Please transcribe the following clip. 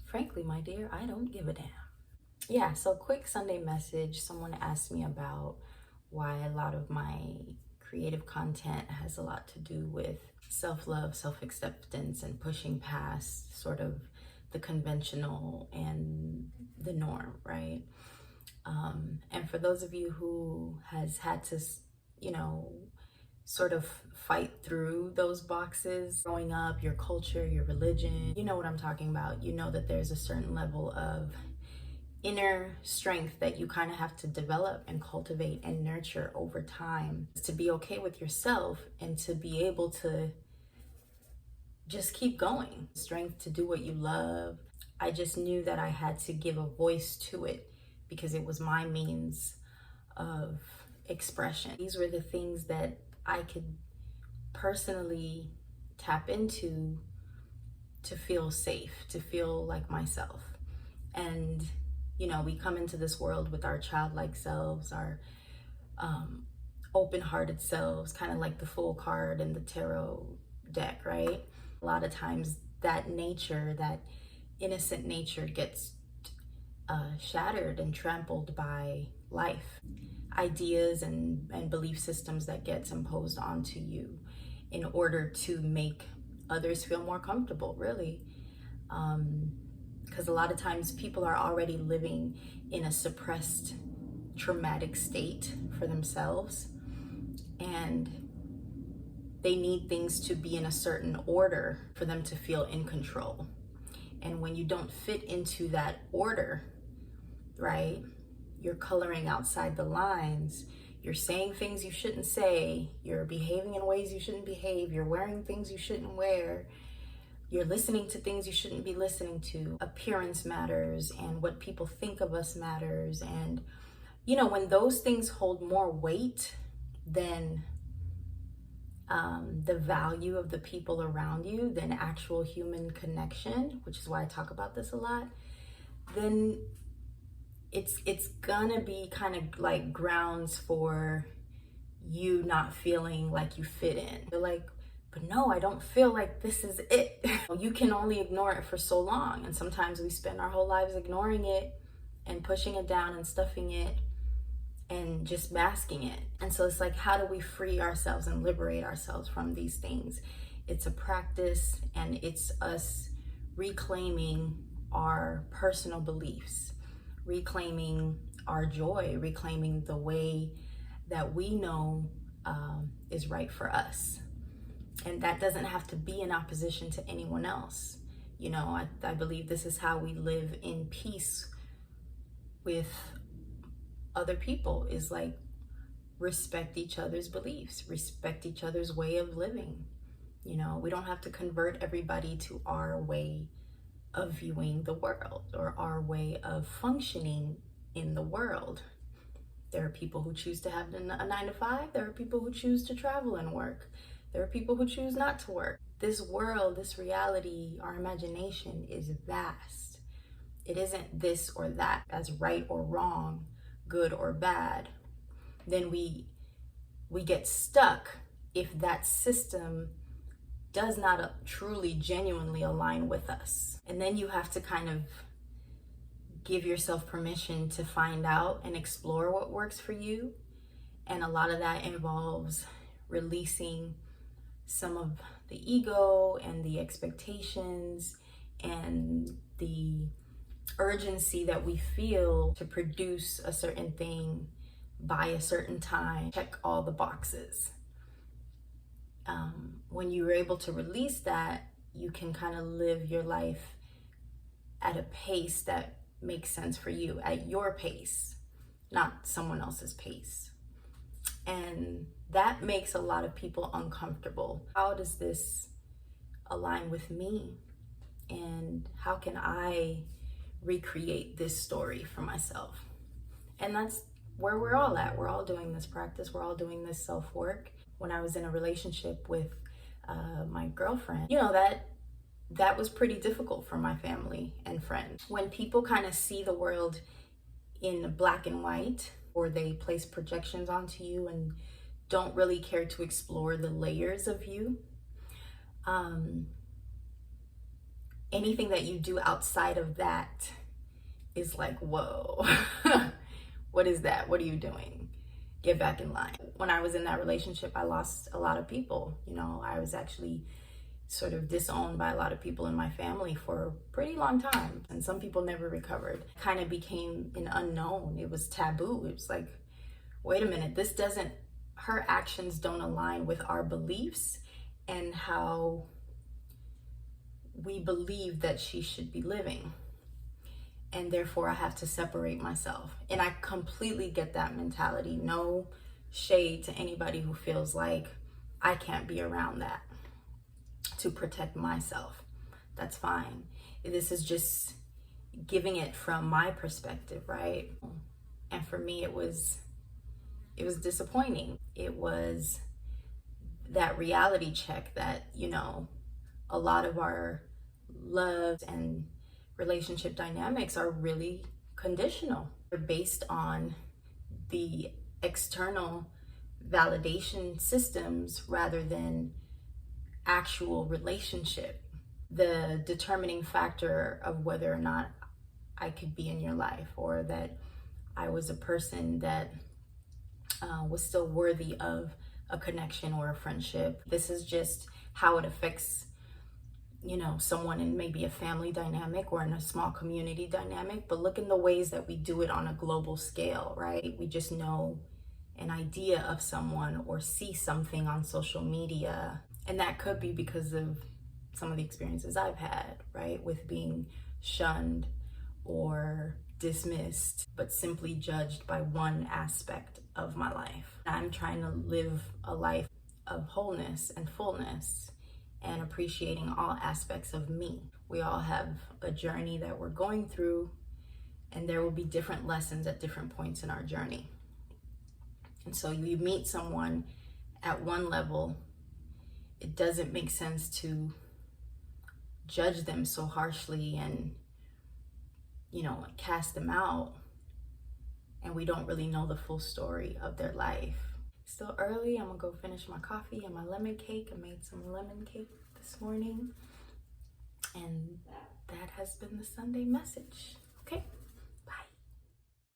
frankly, my dear, I don't give a damn. Yeah, so quick Sunday message. Someone asked me about why a lot of my creative content has a lot to do with self-love, self-acceptance, and pushing past sort of the conventional and the norm, right? And for those of you who has had to, you know, sort of fight through those boxes growing up, your culture, your religion, you know what I'm talking about. You know that there's a certain level of inner strength that you kind of have to develop and cultivate and nurture over time to be okay with yourself and to be able to just keep going. Strength to do what you love. I just knew that I had to give a voice to it because it was my means of expression. These were the things that I could personally tap into to feel safe, to feel like myself. And you know, we come into this world with our childlike selves, our open-hearted selves, kind of like the Fool card in the tarot deck, right? A lot of times that nature, that innocent nature gets shattered and trampled by life. Ideas and belief systems that gets imposed onto you in order to make others feel more comfortable, really. Because a lot of times people are already living in a suppressed traumatic state for themselves, and they need things to be in a certain order for them to feel in control. And when you don't fit into that order, right, you're coloring outside the lines, you're saying things you shouldn't say, you're behaving in ways you shouldn't behave, you're wearing things you shouldn't wear, you're listening to things you shouldn't be listening to. Appearance matters, and what people think of us matters. And, you know, when those things hold more weight than the value of the people around you, than actual human connection, which is why I talk about this a lot, then it's gonna be kind of like grounds for you not feeling like you fit in. You're like, but no, I don't feel like this is it. You can only ignore it for so long. And sometimes we spend our whole lives ignoring it and pushing it down and stuffing it and just masking it. And so it's like, how do we free ourselves and liberate ourselves from these things? It's a practice, and it's us reclaiming our personal beliefs, reclaiming our joy, reclaiming the way that we know is right for us. And that doesn't have to be in opposition to anyone else. You know, I believe this is how we live in peace with other people, is like respect each other's beliefs, respect each other's way of living. You know, we don't have to convert everybody to our way of viewing the world or our way of functioning in the world. There are people who choose to have a 9-to-5. There are people who choose to travel and work. There are people who choose not to work. This world, this reality, our imagination is vast. It isn't this or that as right or wrong, good or bad. Then we get stuck if that system does not truly, genuinely align with us. And then you have to kind of give yourself permission to find out and explore what works for you. And a lot of that involves releasing some of the ego and the expectations and the urgency that we feel to produce a certain thing by a certain time, check all the boxes. When you're able to release that, you can kind of live your life at a pace that makes sense for you, at your pace, not someone else's pace. And that makes a lot of people uncomfortable. How does this align with me? And how can I recreate this story for myself? And that's where we're all at. We're all doing this practice. We're all doing this self-work. When I was in a relationship with my girlfriend, you know, that was pretty difficult for my family and friends. When people kind of see the world in black and white, or they place projections onto you and don't really care to explore the layers of you, anything that you do outside of that is like, whoa, what is that? What are you doing? Get back in line. When I was in that relationship, I lost a lot of people. You know, I was actually sort of disowned by a lot of people in my family for a pretty long time. And some people never recovered. Kind of became an unknown. It was taboo. It was like, wait a minute, her actions don't align with our beliefs and how we believe that she should be living. And therefore I have to separate myself. And I completely get that mentality. No shade to anybody who feels like I can't be around that to protect myself. That's fine. This is just giving it from my perspective, right? And for me, it was disappointing. It was that reality check that, you know, a lot of our love and relationship dynamics are really conditional. They're based on the external validation systems rather than actual relationship. The determining factor of whether or not I could be in your life, or that I was a person that was still worthy of a connection or a friendship. This is just how it affects, you know, someone in maybe a family dynamic or in a small community dynamic. But look in the ways that we do it on a global scale, right? We just know an idea of someone or see something on social media. And that could be because of some of the experiences I've had, right? With being shunned or dismissed, but simply judged by one aspect of my life. I'm trying to live a life of wholeness and fullness and appreciating all aspects of me. We all have a journey that we're going through, and there will be different lessons at different points in our journey. And so you meet someone at one level, it doesn't make sense to judge them so harshly and, you know, cast them out, and we don't really know the full story of their life. Still early, I'm gonna go finish my coffee and my lemon cake. I made some lemon cake this morning, and that has been the Sunday message. Okay.